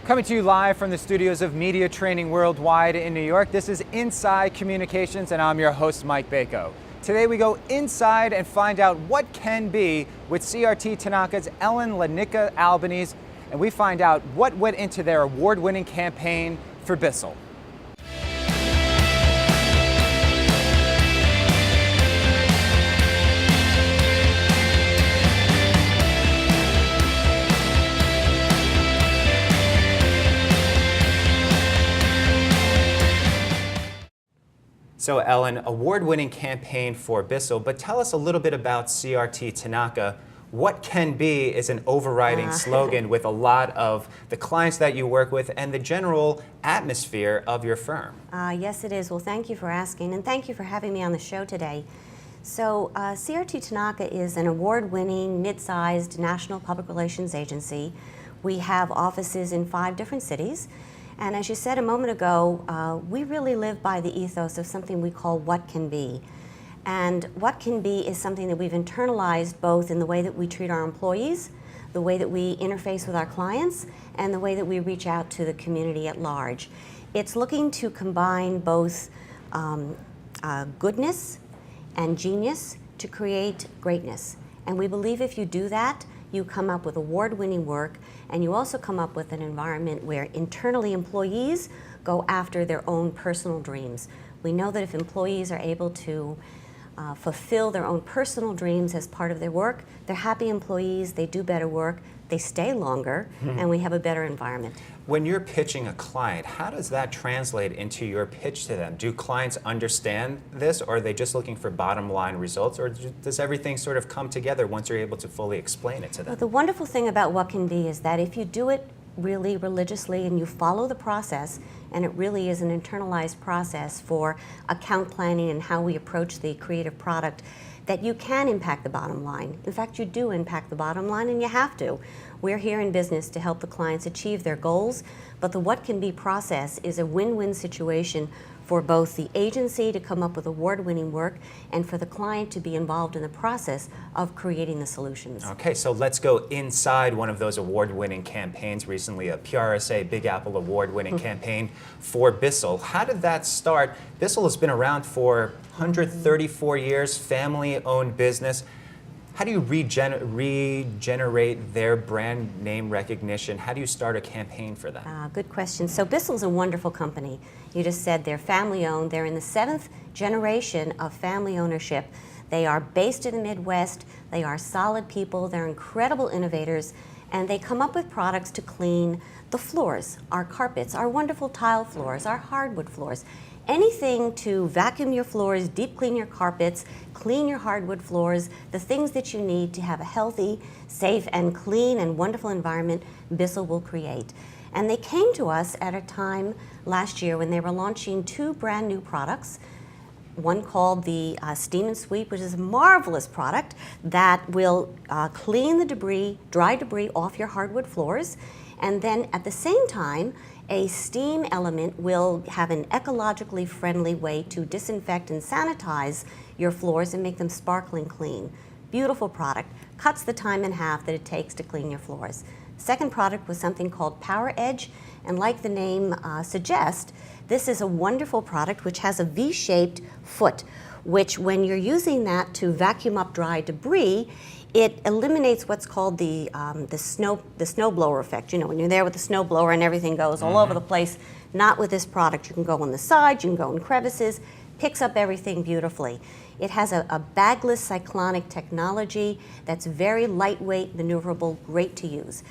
Coming to you live from the studios of Media Training Worldwide in New York, this is Inside Communications, and I'm your host, Mike Bako. Today we go inside and find out what can be with CRT Tanaka's Ellen LaNicca Albanese, and we find out what went into their award-winning campaign for Bissel. So Ellen, award-winning campaign for Bissel, but tell us a little bit about CRT Tanaka. What can be is an overriding slogan with a lot of the clients that you work with and the general atmosphere of your firm. Yes, it is. Well, thank you for asking, and thank you for having me on the show today. So CRT Tanaka is an award-winning, mid-sized national public relations agency. We have offices in 5 different cities. And as you said a moment ago, we really live by the ethos of something we call what can be. And what can be is something that we've internalized both in the way that we treat our employees, the way that we interface with our clients, and the way that we reach out to the community at large. It's looking to combine both goodness and genius to create greatness. And we believe if you do that, you come up with award-winning work, and you also come up with an environment where internally employees go after their own personal dreams. We know that if employees are able to fulfill their own personal dreams as part of their work, they're happy employees, they do better work, they stay longer, and we have a better environment. When you're pitching a client, how does that translate into your pitch to them? Do clients understand this, or are they just looking for bottom line results, or does everything sort of come together once you're able to fully explain it to them? Well, the wonderful thing about what can be is that if you do it really religiously and you follow the process, and it really is an internalized process for account planning and how we approach the creative product, that you can impact the bottom line. In fact, you do impact the bottom line, and you have to. We're here in business to help the clients achieve their goals, but the what can be process is a win-win situation for both the agency to come up with award-winning work and for the client to be involved in the process of creating the solutions. Okay, so let's go inside one of those award-winning campaigns recently, a PRSA Big Apple award-winning campaign for Bissel. How did that start? Bissel has been around for 134 years, family-owned business. How do you regenerate their brand name recognition? How do you start a campaign for that? Good question. So Bissel's a wonderful company. You just said they're family-owned. They're in the 7th generation of family ownership. They are based in the Midwest. They are solid people. They're incredible innovators. And they come up with products to clean the floors, our carpets, our wonderful tile floors, our hardwood floors. Anything to vacuum your floors, deep clean your carpets, clean your hardwood floors, the things that you need to have a healthy, safe, and clean and wonderful environment, Bissel will create. And they came to us at a time last year when they were launching 2 brand new products. One called the Steam and Sweep, which is a marvelous product that will clean the debris, dry debris off your hardwood floors. And then at the same time, a steam element will have an ecologically friendly way to disinfect and sanitize your floors and make them sparkling clean. Beautiful product, cuts the time in half that it takes to clean your floors. Second product was something called Power Edge, and like the name suggests, this is a wonderful product which has a V-shaped foot, which when you're using that to vacuum up dry debris, it eliminates what's called the snow blower effect. You know, when you're there with the snow blower and everything goes all over the place. Not with this product. You can go on the side, you can go in crevices, picks up everything beautifully. It has a bagless cyclonic technology that's very lightweight, maneuverable, great to use.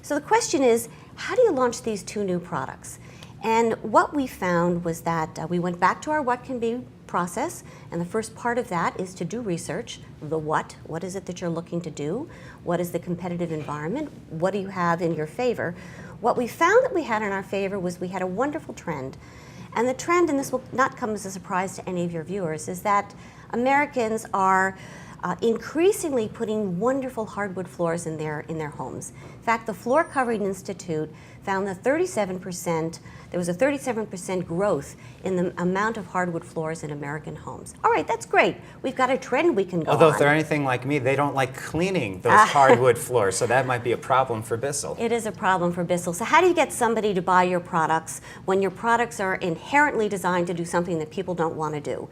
So the question is, how do you launch these 2 new products? And what we found was that we went back to our what can be process, and the first part of that is to do research. The what is it that you're looking to do? What is the competitive environment? What do you have in your favor? What we found that we had in our favor was we had a wonderful trend. And the trend, and this will not come as a surprise to any of your viewers, is that Americans are increasingly putting wonderful hardwood floors in their homes. In fact, the Floor Covering Institute found that there was a 37% growth in the amount of hardwood floors in American homes. All right, that's great. We've got a trend we can go Although on. if they're anything like me, they don't like cleaning those hardwood floors, so that might be a problem for Bissel. It is a problem for Bissel. So how do you get somebody to buy your products when your products are inherently designed to do something that people don't want to do?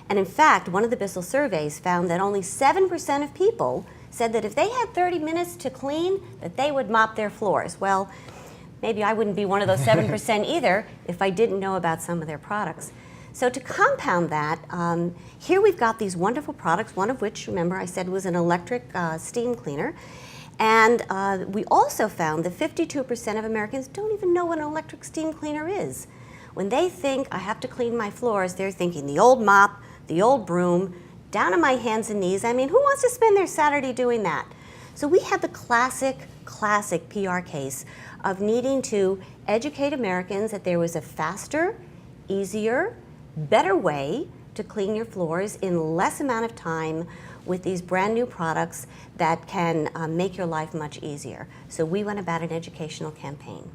And in fact, one of the Bissel surveys found that only 7% of people said that if they had 30 minutes to clean, that they would mop their floors. Well, maybe I wouldn't be one of those 7% either if I didn't know about some of their products. So to compound that, here we've got these wonderful products, one of which, remember, I said was an electric steam cleaner. And we also found that 52% of Americans don't even know what an electric steam cleaner is. When they think, I have to clean my floors, they're thinking the old mop, the old broom, down on my hands and knees. I mean, who wants to spend their Saturday doing that? So we had the classic PR case of needing to educate Americans that there was a faster, easier, better way to clean your floors in less amount of time with these brand new products that can make your life much easier. So we went about an educational campaign.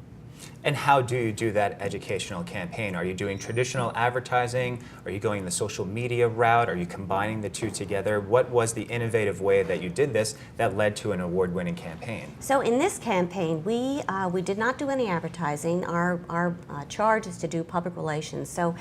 And how do you do that educational campaign? Are you doing traditional advertising? Are you going the social media route? Are you combining the two together? What was the innovative way that you did this that led to an award-winning campaign? So in this campaign, we did not do any advertising. Our charge is to do public relations. So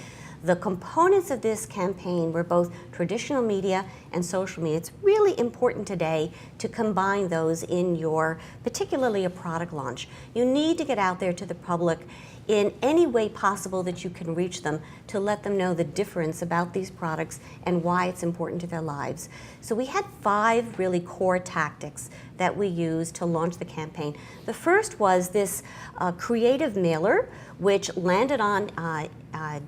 the components of this campaign were both traditional media and social media. It's really important today to combine those in your, particularly a product launch. You need to get out there to the public in any way possible that you can reach them to let them know the difference about these products and why it's important to their lives. So we had 5 really core tactics that we used to launch the campaign. The first was this creative mailer, which landed on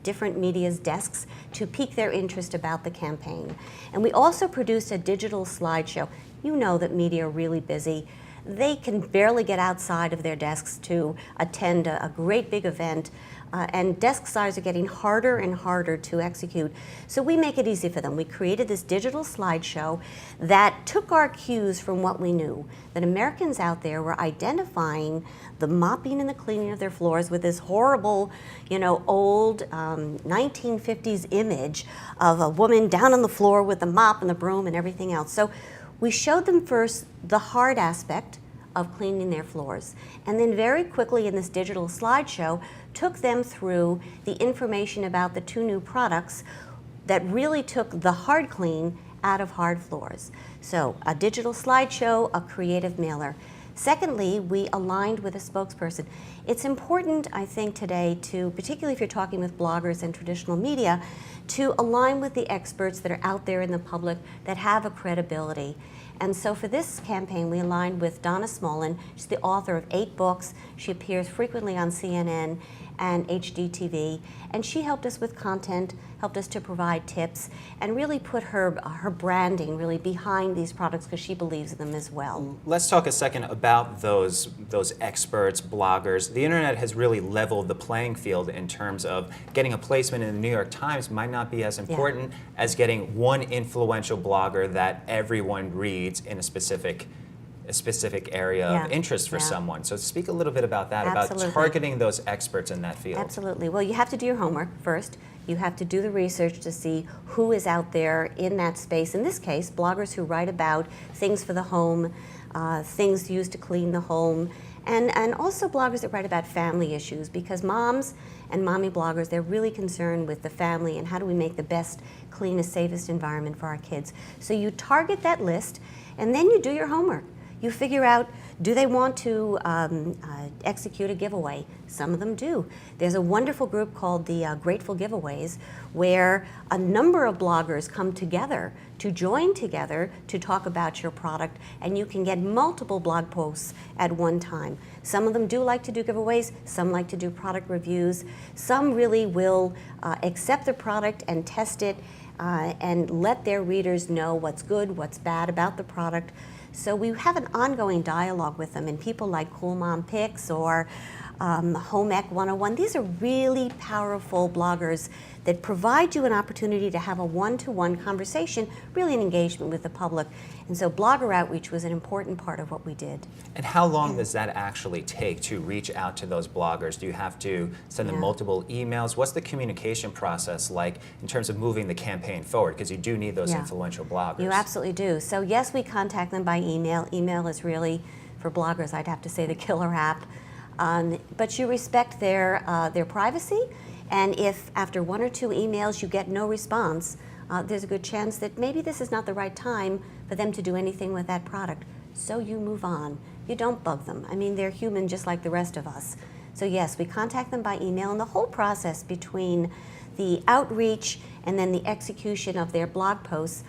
different media's desks to pique their interest about the campaign. And we also produced a digital slideshow. You know that media are really busy. They can barely get outside of their desks to attend a great big event, and desk size are getting harder and harder to execute. So we make it easy for them. We created this digital slideshow that took our cues from what we knew, that Americans out there were identifying the mopping and the cleaning of their floors with this horrible, old 1950s image of a woman down on the floor with the mop and the broom and everything else. So we showed them first the hard aspect of cleaning their floors, and then very quickly in this digital slideshow took them through the information about the 2 new products that really took the hard clean out of hard floors. So a digital slideshow, a creative mailer. Secondly, we aligned with a spokesperson. It's important, I think, today to, particularly if you're talking with bloggers and traditional media, to align with the experts that are out there in the public that have a credibility. And so for this campaign, we aligned with Donna Smolin. She's the author of 8 books. She appears frequently on CNN and HDTV, and she helped us with content, helped us to provide tips, and really put her branding really behind these products because she believes in them as well. Let's talk a second about those experts, bloggers. The internet has really leveled the playing field in terms of getting a placement in the New York Times might not be as important as getting one influential blogger that everyone reads in a specific area of interest for someone. So speak a little bit about that, about targeting those experts in that field. Absolutely. Well, you have to do your homework first. You have to do the research to see who is out there in that space. In this case, bloggers who write about things for the home, things used to clean the home, and also bloggers that write about family issues, because moms and mommy bloggers, they're really concerned with the family and how do we make the best, cleanest, safest environment for our kids. So you target that list, and then you do your homework. You figure out, do they want to execute a giveaway? Some of them do. There's a wonderful group called the Grateful Giveaways, where a number of bloggers come together to join together to talk about your product, and you can get multiple blog posts at one time. Some of them do like to do giveaways, some like to do product reviews, some really will accept the product and test it and let their readers know what's good, what's bad about the product. So we have an ongoing dialogue with them, and people like Cool Mom Picks or Home Ec 101, these are really powerful bloggers that provide you an opportunity to have a one-to-one conversation, really an engagement with the public. And so blogger outreach was an important part of what we did. And how long does that actually take to reach out to those bloggers? Do you have to send them multiple emails? What's the communication process like in terms of moving the campaign forward? Because you do need those influential bloggers. You absolutely do. So yes, we contact them by email. Email is really, for bloggers, I'd have to say the killer app. But you respect their privacy, and if after 1 or 2 emails you get no response, there's a good chance that maybe this is not the right time for them to do anything with that product. So you move on. You don't bug them. I mean, they're human just like the rest of us. So yes, we contact them by email, and the whole process between the outreach and then the execution of their blog posts,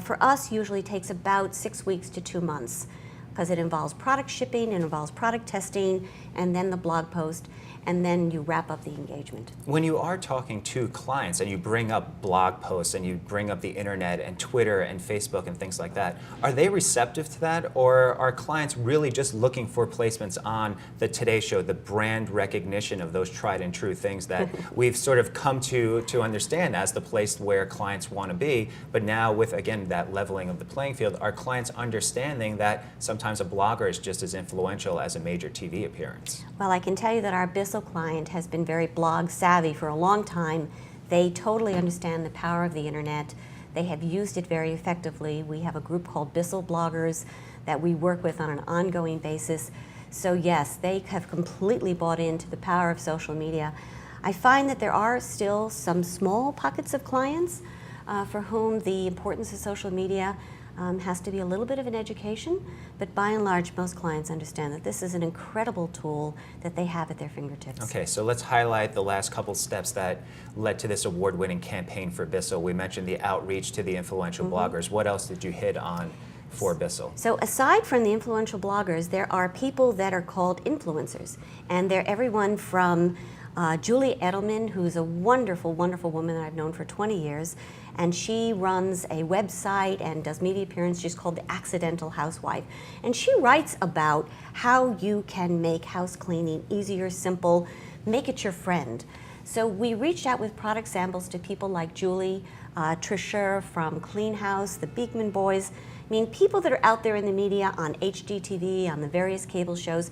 for us usually takes about 6 weeks to 2 months, because it involves product shipping, it involves product testing, and then the blog post, and then you wrap up the engagement. When you are talking to clients and you bring up blog posts and you bring up the internet and Twitter and Facebook and things like that, are they receptive to that, or are clients really just looking for placements on the Today Show, the brand recognition of those tried and true things that we've sort of come to understand as the place where clients want to be, but now with, again, that leveling of the playing field, are clients understanding that sometimes a blogger is just as influential as a major TV appearance? Well, I can tell you that our Bissel client has been very blog savvy for a long time. They totally understand the power of the internet. They have used it very effectively. We have a group called Bissel bloggers that we work with on an ongoing basis. So yes, they have completely bought into the power of social media. I find that there are still some small pockets of clients for whom the importance of social media has to be a little bit of an education, but by and large, most clients understand that this is an incredible tool that they have at their fingertips. Okay, so let's highlight the last couple steps that led to this award-winning campaign for Bissel. We mentioned the outreach to the influential bloggers. What else did you hit on for Bissel? So aside from the influential bloggers, there are people that are called influencers, and they're everyone from Julie Edelman, who's a wonderful, wonderful woman that I've known for 20 years, and she runs a website and does media appearances. She's called The Accidental Housewife, and she writes about how you can make house cleaning easier, simple, make it your friend. So we reached out with product samples to people like Julie, Trisha from Clean House, the Beekman Boys. I mean, people that are out there in the media on HGTV, on the various cable shows,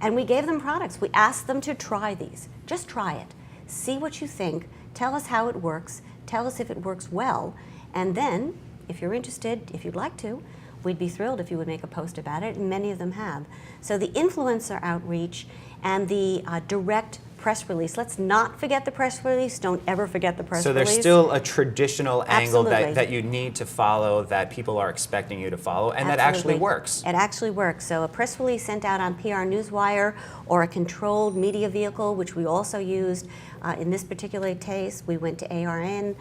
and we gave them products. We asked them to try these. Just try it. See what you think. Tell us how it works. Tell us if it works well. And then, if you're interested, if you'd like to, we'd be thrilled if you would make a post about it, and many of them have. So the influencer outreach and the direct press release. Let's not forget the press release. Don't ever forget the press release. So there's still a traditional angle that you need to follow, that people are expecting you to follow, and that actually works. It actually works. So a press release sent out on PR Newswire or a controlled media vehicle, which we also used in this particular case. We went to ARN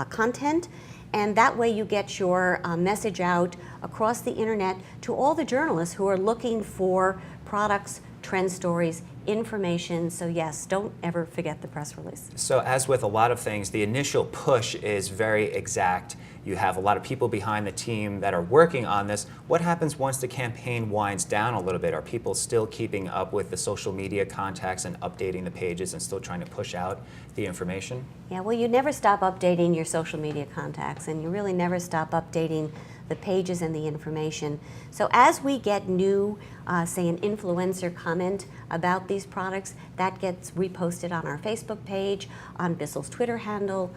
content. And that way you get your message out across the internet to all the journalists who are looking for products, trend stories, information. So yes, don't ever forget the press release. So as with a lot of things, the initial push is very exact. You have a lot of people behind the team that are working on this. What happens once the campaign winds down a little bit? Are people still keeping up with the social media contacts and updating the pages and still trying to push out the information? Yeah, well, you never stop updating your social media contacts, and you really never stop updating the pages and the information. So as we get new, say an influencer comment about these products, that gets reposted on our Facebook page, on Bissel's Twitter handle,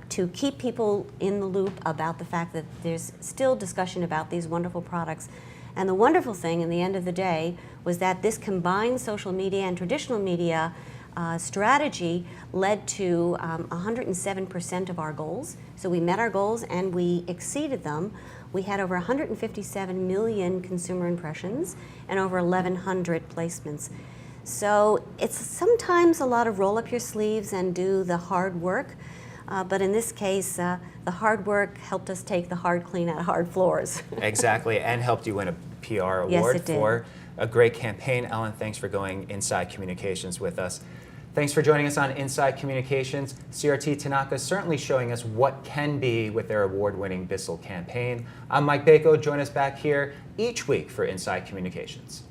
to keep people in the loop about the fact that there's still discussion about these wonderful products. And the wonderful thing in the end of the day was that this combined social media and traditional media strategy led to 107% of our goals. So we met our goals and we exceeded them. We had over 157 million consumer impressions and over 1,100 placements. So it's sometimes a lot of roll up your sleeves and do the hard work. But in this case, the hard work helped us take the hard clean out of hard floors. Exactly, and helped you win a PR award for a great campaign. Ellen, thanks for going inside communications with us. Thanks for joining us on Inside Communications. CRT Tanaka is certainly showing us what can be with their award-winning Bissel campaign. I'm Mike Bako. Join us back here each week for Inside Communications.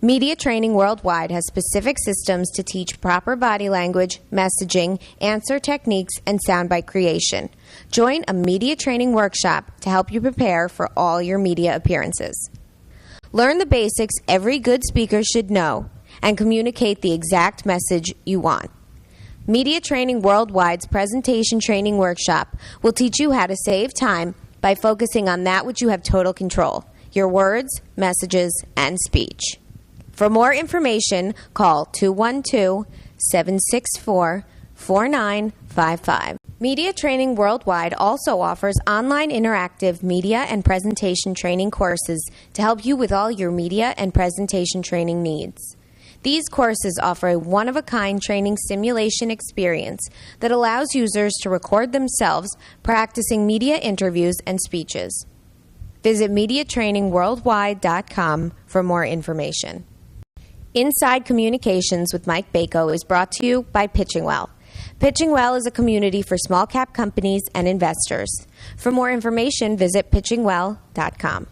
Media Training Worldwide has specific systems to teach proper body language, messaging, answer techniques, and soundbite creation. Join a media training workshop to help you prepare for all your media appearances. Learn the basics every good speaker should know and communicate the exact message you want. Media Training Worldwide's presentation training workshop will teach you how to save time by focusing on that which you have total control, your words, messages, and speech. For more information, call 212-764-4955. Media Training Worldwide also offers online interactive media and presentation training courses to help you with all your media and presentation training needs. These courses offer a one-of-a-kind training simulation experience that allows users to record themselves practicing media interviews and speeches. Visit MediaTrainingWorldwide.com for more information. Inside Communications with Mike Bako is brought to you by Pitching Well. Pitching Well is a community for small-cap companies and investors. For more information, visit pitchingwell.com.